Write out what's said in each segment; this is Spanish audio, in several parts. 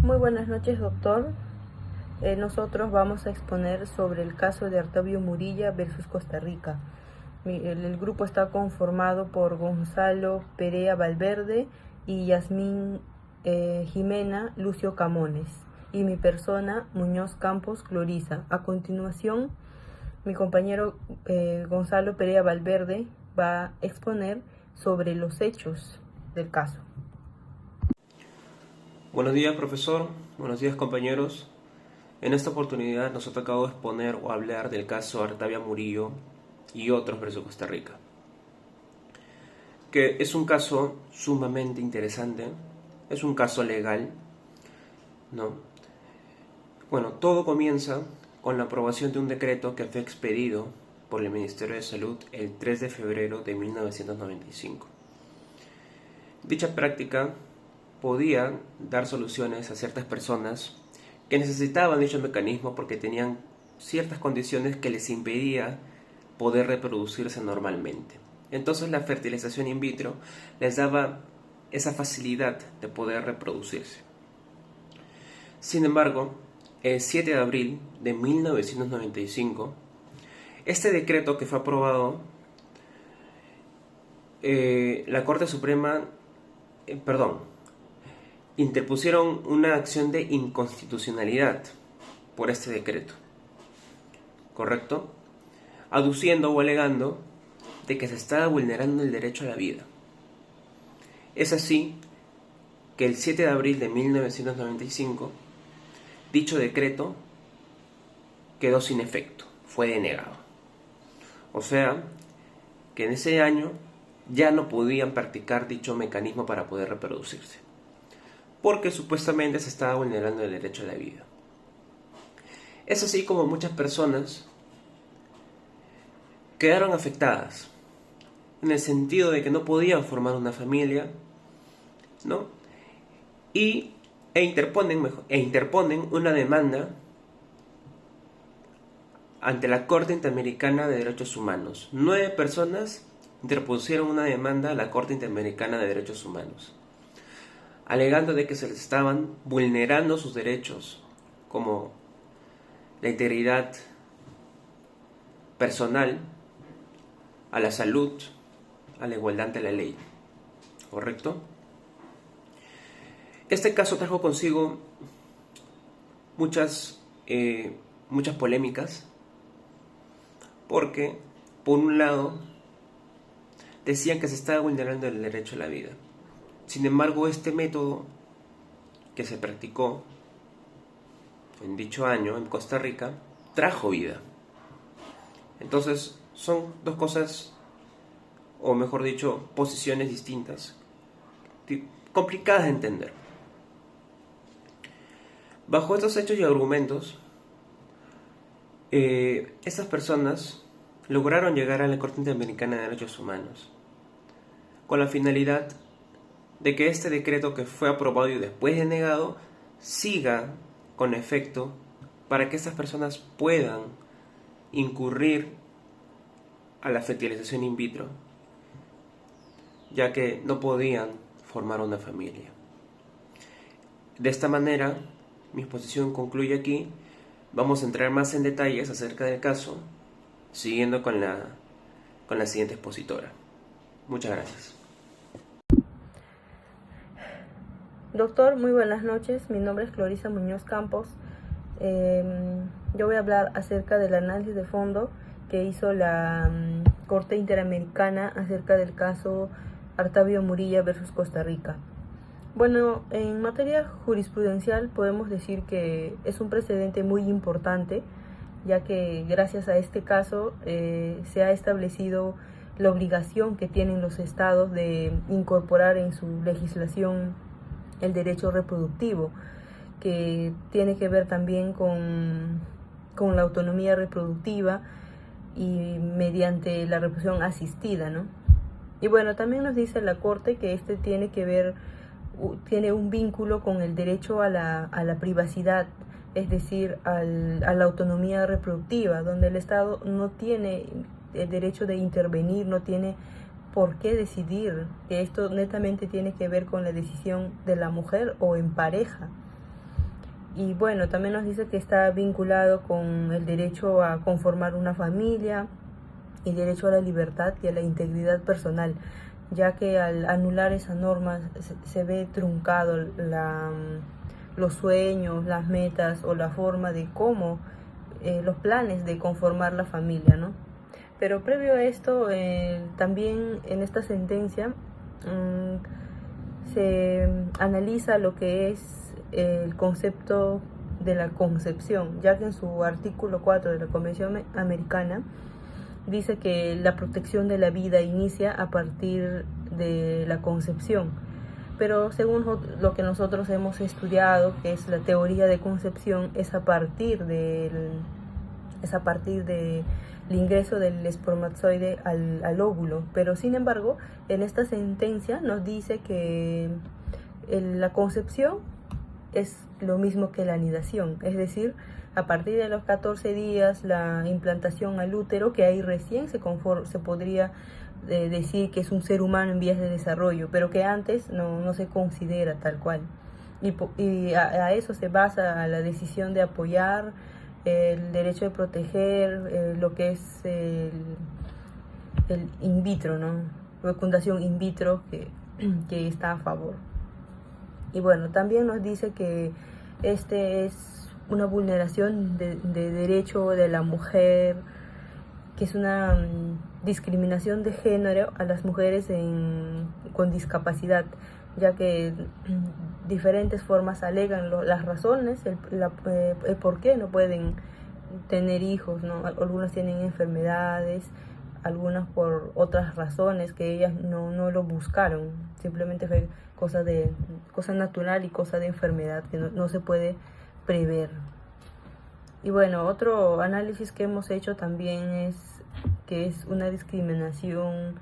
Muy buenas noches, doctor. Nosotros vamos a exponer sobre el caso de Artavio Murilla versus Costa Rica. El grupo está conformado por Gonzalo Perea Valverde y Yasmín Jimena Lucio Camones, y mi persona, Muñoz Campos Cloriza. A continuación, mi compañero Gonzalo Perea Valverde va a exponer sobre los hechos del caso. Buenos días, profesor. Buenos días, compañeros. En esta oportunidad nos ha tocado exponer o hablar del caso Artavio Murillo y otros versus Costa Rica, que es un caso sumamente interesante, es un caso legal, ¿no? Bueno, todo comienza con la aprobación de un decreto que fue expedido por el Ministerio de Salud el 3 de febrero de 1995. Dicha práctica podía dar soluciones a ciertas personas que necesitaban dicho mecanismo porque tenían ciertas condiciones que les impedía poder reproducirse normalmente. Entonces la fertilización in vitro les daba esa facilidad de poder reproducirse. Sin embargo, el 7 de abril de 1995, este decreto que fue aprobado, la Corte Suprema, interpusieron una acción de inconstitucionalidad por este decreto, ¿correcto? Aduciendo o alegando de que se estaba vulnerando el derecho a la vida. Es así que el 7 de abril de 1995, dicho decreto quedó sin efecto, fue denegado. O sea, que en ese año ya no podían practicar dicho mecanismo para poder reproducirse, porque supuestamente se estaba vulnerando el derecho a la vida. Es así como muchas personas quedaron afectadas, en el sentido de que no podían formar una familia, ¿no? E interponen una demanda ante la Corte Interamericana de Derechos Humanos. 9 personas interpusieron una demanda a la Corte Interamericana de Derechos Humanos, alegando de que se les estaban vulnerando sus derechos, como la integridad personal, a la salud, a la igualdad ante la ley, ¿correcto? Este caso trajo consigo muchas polémicas, porque, por un lado, decían que se estaba vulnerando el derecho a la vida. Sin embargo, este método que se practicó en dicho año en Costa Rica trajo vida. Entonces, son dos cosas, o mejor dicho, posiciones distintas, complicadas de entender. Bajo estos hechos y argumentos, estas personas lograron llegar a la Corte Interamericana de Derechos Humanos con la finalidad de que este decreto que fue aprobado y después denegado siga con efecto, para que estas personas puedan incurrir a la fertilización in vitro, ya que no podían formar una familia. De esta manera, mi exposición concluye aquí. Vamos a entrar más en detalles acerca del caso, siguiendo con la siguiente expositora. Muchas gracias. Doctor, muy buenas noches. Mi nombre es Cloriza Muñoz Campos. Yo voy a hablar acerca del análisis de fondo que hizo la Corte Interamericana acerca del caso Artavio Murilla versus Costa Rica. Bueno, en materia jurisprudencial podemos decir que es un precedente muy importante, ya que gracias a este caso se ha establecido la obligación que tienen los estados de incorporar en su legislación el derecho reproductivo, que tiene que ver también con la autonomía reproductiva y mediante la reproducción asistida, ¿no? Y bueno, también nos dice la Corte que este tiene un vínculo con el derecho a la privacidad, es decir, a la autonomía reproductiva, donde el Estado no tiene el derecho de intervenir, no tiene por qué decidir, que esto netamente tiene que ver con la decisión de la mujer o en pareja. Y bueno, también nos dice que está vinculado con el derecho a conformar una familia y derecho a la libertad y a la integridad personal, ya que al anular esa norma se ve truncado los sueños, las metas o la forma de cómo, los planes de conformar la familia, ¿no? Pero previo a esto, también en esta sentencia se analiza lo que es el concepto de la concepción, ya que en su artículo 4 de la Convención Americana dice que la protección de la vida inicia a partir de la concepción. Pero según lo que nosotros hemos estudiado, que es la teoría de concepción, es a partir del ingreso del espermatozoide al óvulo. Pero sin embargo, en esta sentencia nos dice que la concepción es lo mismo que la anidación, es decir, a partir de los 14 días la implantación al útero, que ahí recién se podría decir que es un ser humano en vías de desarrollo, pero que antes no se considera tal cual. Y a eso se basa la decisión de apoyar el derecho de proteger lo que es el in vitro, ¿no? Fecundación in vitro que está a favor. Y bueno, también nos dice que este es una vulneración de derecho de la mujer, que es una discriminación de género a las mujeres con discapacidad, ya que diferentes formas alegan las razones, el por qué no pueden tener hijos, ¿no? Algunas tienen enfermedades, algunas por otras razones que ellas no lo buscaron, simplemente fue cosa natural y cosa de enfermedad que no se puede prever. Y bueno, otro análisis que hemos hecho también es que es una discriminación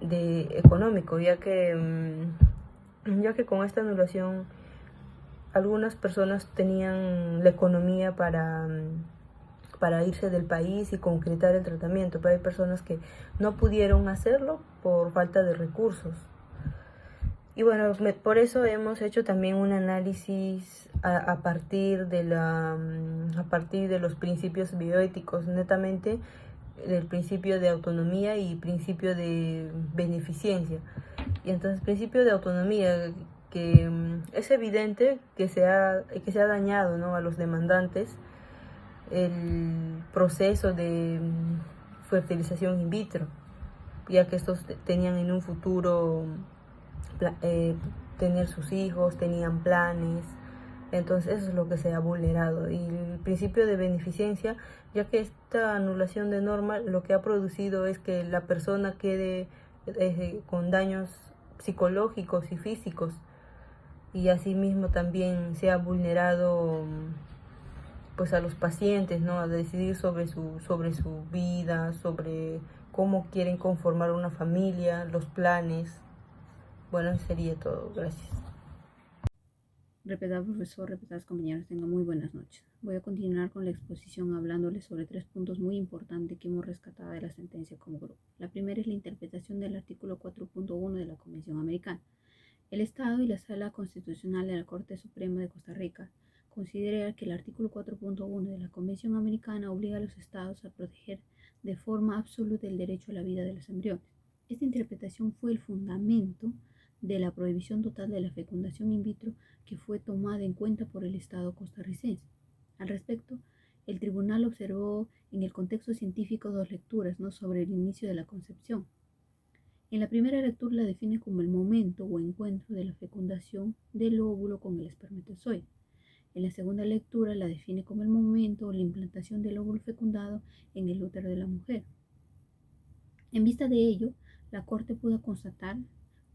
económico, ya que con esta anulación algunas personas tenían la economía para irse del país y concretar el tratamiento, pero hay personas que no pudieron hacerlo por falta de recursos. Y bueno, por eso hemos hecho también un análisis a partir de los principios bioéticos, netamente del principio de autonomía y principio de beneficencia. Y entonces, principio de autonomía, que es evidente que se ha dañado, ¿no?, a los demandantes el proceso de fertilización in vitro, ya que estos tenían en un futuro tener sus hijos, tenían planes. Entonces eso es lo que se ha vulnerado. Y el principio de beneficencia, ya que esta anulación de norma lo que ha producido es que la persona quede con daños psicológicos y físicos, y asimismo también se ha vulnerado pues a los pacientes, ¿no?, a decidir sobre su vida, sobre cómo quieren conformar una familia, los planes. Bueno, eso sería todo. Gracias. Respetado profesor, respetados compañeros, tengan muy buenas noches. Voy a continuar con la exposición hablándoles sobre 3 puntos muy importantes que hemos rescatado de la sentencia como grupo. La primera es la interpretación del artículo 4.1 de la Convención Americana. El Estado y la Sala Constitucional de la Corte Suprema de Costa Rica considera que el artículo 4.1 de la Convención Americana obliga a los Estados a proteger de forma absoluta el derecho a la vida de los embriones. Esta interpretación fue el fundamento de la prohibición total de la fecundación in vitro, que fue tomada en cuenta por el Estado costarricense. Al respecto, el tribunal observó en el contexto científico 2 lecturas, ¿no?, sobre el inicio de la concepción. En la primera lectura la define como el momento o encuentro de la fecundación del óvulo con el espermatozoide. En la segunda lectura la define como el momento o la implantación del óvulo fecundado en el útero de la mujer. En vista de ello, la Corte pudo constatar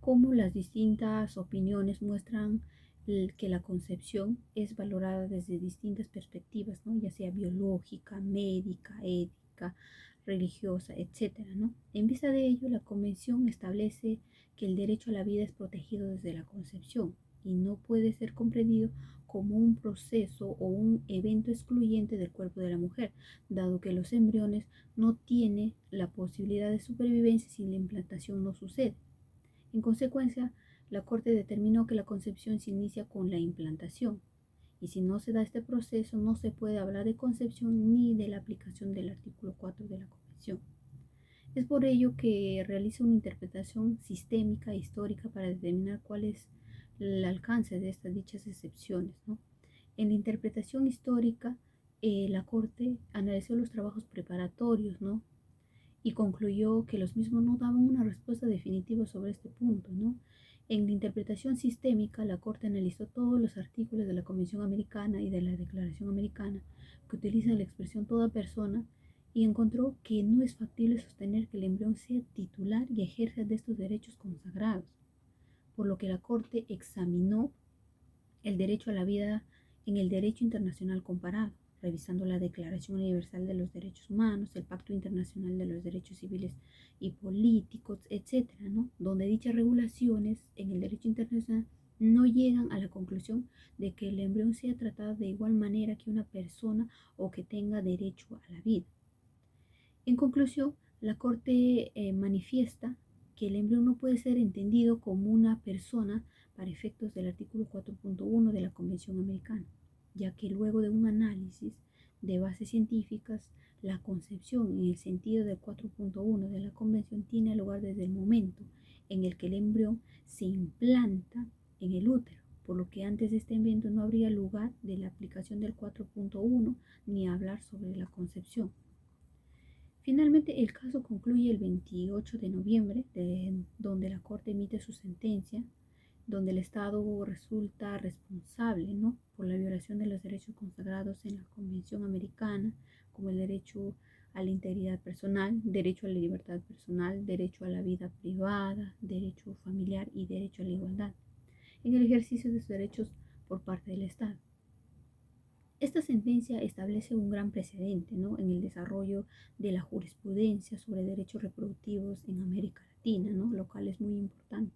cómo las distintas opiniones muestran que la concepción es valorada desde distintas perspectivas, ¿no?, ya sea biológica, médica, ética, religiosa, etc., ¿no? En vista de ello, la Convención establece que el derecho a la vida es protegido desde la concepción y no puede ser comprendido como un proceso o un evento excluyente del cuerpo de la mujer, dado que los embriones no tienen la posibilidad de supervivencia si la implantación no sucede. En consecuencia, la Corte determinó que la concepción se inicia con la implantación Y si no se da este proceso, no se puede hablar de concepción ni de la aplicación del artículo 4 de la Convención. Es por ello que realiza una interpretación sistémica e histórica para determinar cuál es el alcance de estas dichas excepciones, ¿no? En la interpretación histórica, la Corte analizó los trabajos preparatorios, ¿no? Y concluyó que los mismos no daban una respuesta definitiva sobre este punto, ¿no? En la interpretación sistémica, la Corte analizó todos los artículos de la Convención Americana y de la Declaración Americana que utilizan la expresión toda persona y encontró que no es factible sostener que el embrión sea titular y ejerza de estos derechos consagrados, por lo que la Corte examinó el derecho a la vida en el derecho internacional comparado, revisando la Declaración Universal de los Derechos Humanos, el Pacto Internacional de los Derechos Civiles y Políticos, etcétera, ¿no? Donde dichas regulaciones en el derecho internacional no llegan a la conclusión de que el embrión sea tratado de igual manera que una persona o que tenga derecho a la vida. En conclusión, la Corte manifiesta que el embrión no puede ser entendido como una persona para efectos del artículo 4.1 de la Convención Americana, ya que luego de un análisis de bases científicas, la concepción en el sentido del 4.1 de la Convención tiene lugar desde el momento en el que el embrión se implanta en el útero, por lo que antes de este evento no habría lugar de la aplicación del 4.1 ni hablar sobre la concepción. Finalmente, el caso concluye el 28 de noviembre, donde la Corte emite su sentencia, donde el Estado resulta responsable, ¿no?, por la violación de los derechos consagrados en la Convención Americana, como el derecho a la integridad personal, derecho a la libertad personal, derecho a la vida privada, derecho familiar y derecho a la igualdad, en el ejercicio de sus derechos por parte del Estado. Esta sentencia establece un gran precedente, ¿no?, en el desarrollo de la jurisprudencia sobre derechos reproductivos en América Latina, ¿no?, lo cual es muy importante.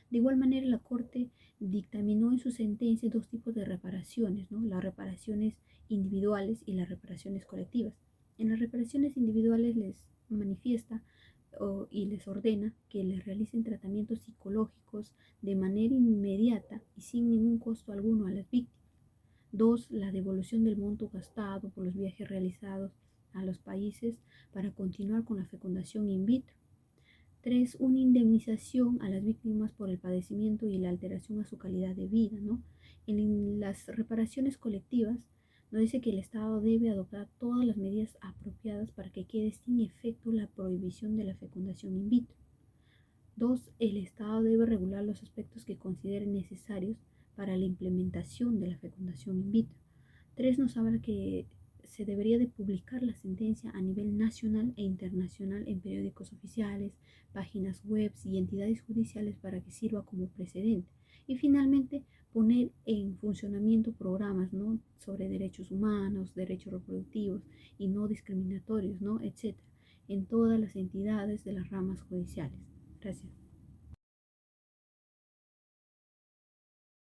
De igual manera, la Corte dictaminó en su sentencia dos tipos de reparaciones, ¿no?, las reparaciones individuales y las reparaciones colectivas. En las reparaciones individuales les manifiesta y les ordena que les realicen tratamientos psicológicos de manera inmediata y sin ningún costo alguno a las víctimas. 2. La devolución del monto gastado por los viajes realizados a los países para continuar con la fecundación in vitro. 3. Una indemnización a las víctimas por el padecimiento y la alteración a su calidad de vida, ¿no? En las reparaciones colectivas nos dice que el Estado debe adoptar todas las medidas apropiadas para que quede sin efecto la prohibición de la fecundación in vitro. 2. El Estado debe regular los aspectos que considere necesarios para la implementación de la fecundación in vitro. 3. Nos habla que se debería de publicar la sentencia a nivel nacional e internacional en periódicos oficiales, páginas web y entidades judiciales para que sirva como precedente. Y finalmente, poner en funcionamiento programas, ¿no?, sobre derechos humanos, derechos reproductivos y no discriminatorios, ¿no?, etcétera, en todas las entidades de las ramas judiciales. Gracias.